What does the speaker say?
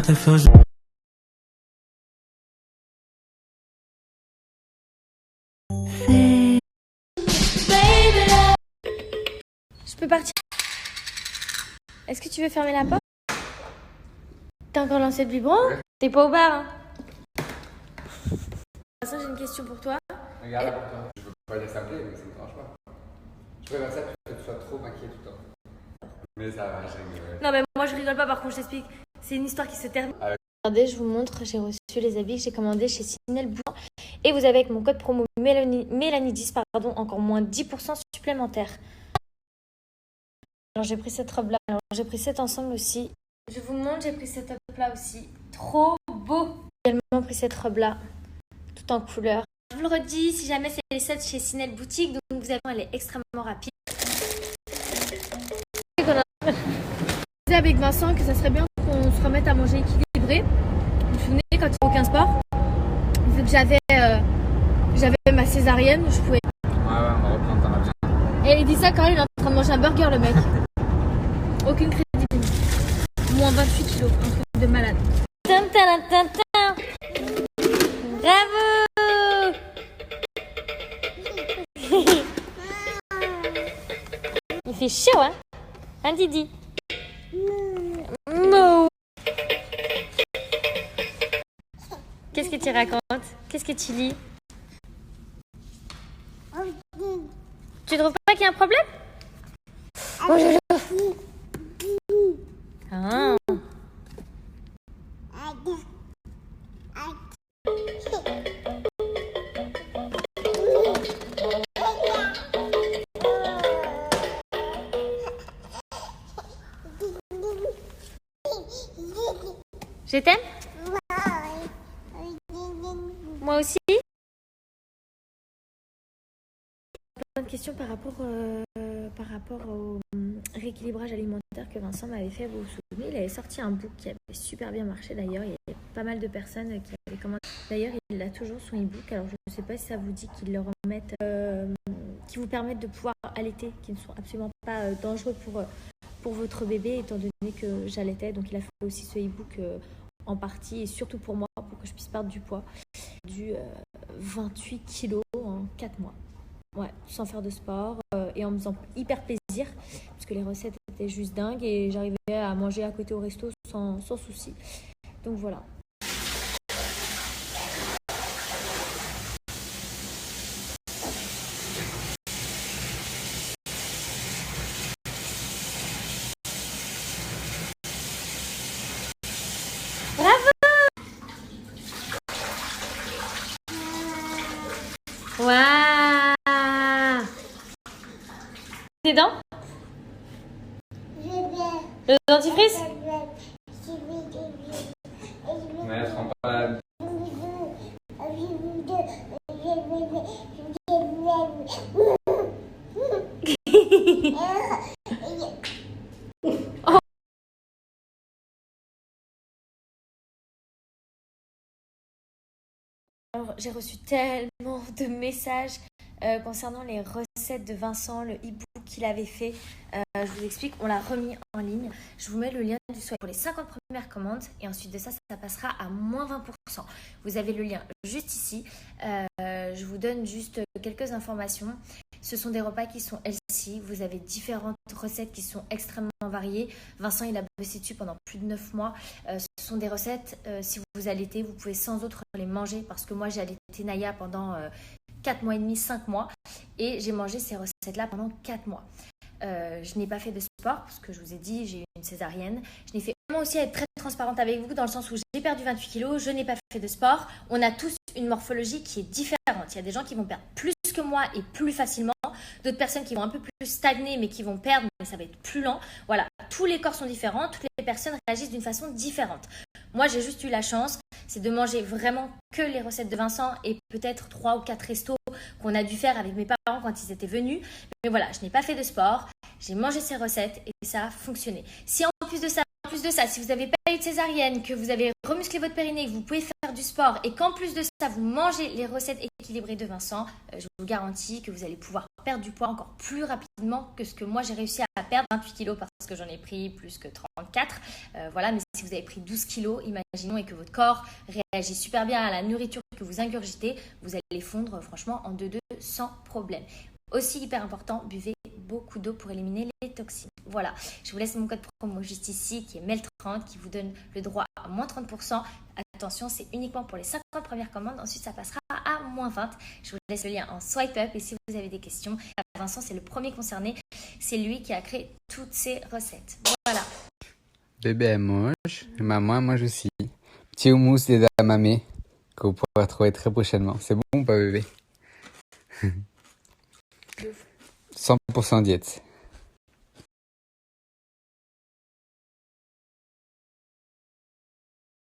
te faire. Je peux partir? Est-ce que tu veux fermer la porte? T'as encore lancé le biberon? Ouais. T'es pas au bar, hein? De toute façon, j'ai une question pour toi. Regarde, pour toi. Je veux pas dire ça me plaît, mais ça me dérange pas. Je préfère ça que tu sois trop maquillée tout le temps. Mais ça va, je rigole. Non, mais moi je rigole pas, par contre, je t'explique. C'est une histoire qui se termine. Regardez, je vous montre, j'ai reçu les habits que j'ai commandés chez Sinel Boulan. Et vous avez avec mon code promo Mélanie10, pardon, encore moins 10% supplémentaire. Alors j'ai pris cette robe là, alors j'ai pris cet ensemble aussi. Je vous montre, j'ai pris cette top là aussi. Trop beau. J'ai également pris cette robe là, tout en couleur. Je vous le redis, si jamais c'est les soldes chez Sinel Boutique, donc vous avez, elle est extrêmement rapide. Je disais avec Vincent que ça serait bien qu'on se remette à manger équilibré. Vous vous souvenez quand il n'y a aucun sport, vu que j'avais ma césarienne, je pouvais. Ouais, on va reprendre, t'en as bien. Et il dit ça quand il est en train de manger un burger, le mec. Aucune crédibilité. Moins 28 kilos, un truc de malade. Bravo. Il fait chaud, hein? Un Didi. Qu'est-ce que tu racontes? Qu'est-ce que tu lis? Tu trouves pas qu'il y a un problème? Ah. Je t'aime? Moi aussi? Plein de questions par rapport au rééquilibrage alimentaire que Vincent m'avait fait. Vous vous souvenez, il avait sorti un book qui avait super bien marché d'ailleurs. Il y avait pas mal de personnes qui avaient commandé. D'ailleurs, il a toujours son e-book. Alors, je ne sais pas si ça vous dit qu'il le remette, qui vous permettent de pouvoir allaiter, qui ne sont absolument pas dangereux pour votre bébé, étant donné que j'allaitais. Donc, il a fait aussi ce e-book en partie et surtout pour moi, pour que je puisse perdre du poids. Du 28 kilos en 4 mois. Ouais, sans faire de sport et en me faisant hyper plaisir parce que les recettes étaient juste dingues et j'arrivais à manger à côté au resto sans souci. Donc voilà. Bravo! Waouh! Tes dents? Le dentifrice? Ouais, elle se rend pas la... Alors, j'ai reçu tellement de messages concernant les recettes de Vincent, le e-book qu'il avait fait. Je vous explique, on l'a remis en ligne. Je vous mets le lien du site pour les 50 premières commandes et ensuite de ça, ça passera à moins 20%. Vous avez le lien juste ici. Je vous donne juste quelques informations. Ce sont des repas qui sont healthy. Vous avez différentes recettes qui sont extrêmement variées. Vincent, il a bossé dessus pendant plus de 9 mois. Ce sont des recettes, si vous allaitez, vous pouvez sans autre les manger parce que moi, j'ai allaité Naya pendant 4 mois et demi, 5 mois et j'ai mangé ces recettes-là pendant 4 mois. Je n'ai pas fait de sport parce que je vous ai dit, j'ai eu une césarienne. Je n'ai fait moi aussi être très transparente avec vous dans le sens où j'ai perdu 28 kilos, je n'ai pas fait de sport. On a tous une morphologie qui est différente. Il y a des gens qui vont perdre plus que moi et plus facilement. D'autres personnes qui vont un peu plus stagner mais qui vont perdre, mais ça va être plus lent. Voilà, tous les corps sont différents, toutes les personnes réagissent d'une façon différente. Moi, j'ai juste eu la chance, c'est de manger vraiment que les recettes de Vincent et peut-être 3 ou 4 restos qu'on a dû faire avec mes parents quand ils étaient venus. Mais voilà, je n'ai pas fait de sport, j'ai mangé ces recettes et ça a fonctionné. Si en plus de ça, si vous n'avez pas eu de césarienne, que vous avez remusclé votre périnée, que vous pouvez faire du sport et qu'en plus de ça, vous mangez les recettes équilibrées de Vincent, je vous garantis que vous allez pouvoir perdre du poids encore plus rapidement que ce que moi j'ai réussi à perdre 28 kilos parce que j'en ai pris plus que 34. Voilà, mais si vous avez pris 12 kilos, imaginons, et que votre corps réagit super bien à la nourriture que vous ingurgitez, vous allez fondre franchement en 2-2 sans problème. Aussi hyper important, buvez beaucoup d'eau pour éliminer les toxines. Voilà, je vous laisse mon code promo juste ici qui est MEL30 qui vous donne le droit à moins 30%. Attention, c'est uniquement pour les 50 premières commandes. Ensuite, ça passera à moins 20. Je vous laisse le lien en swipe up et si vous avez des questions, Vincent, c'est le premier concerné. C'est lui qui a créé toutes ces recettes. Voilà. Bébé est moche, maman est moche aussi. Petit houmous d'edamame que vous pourrez retrouver très prochainement. C'est bon ou pas, bébé? 100% diète.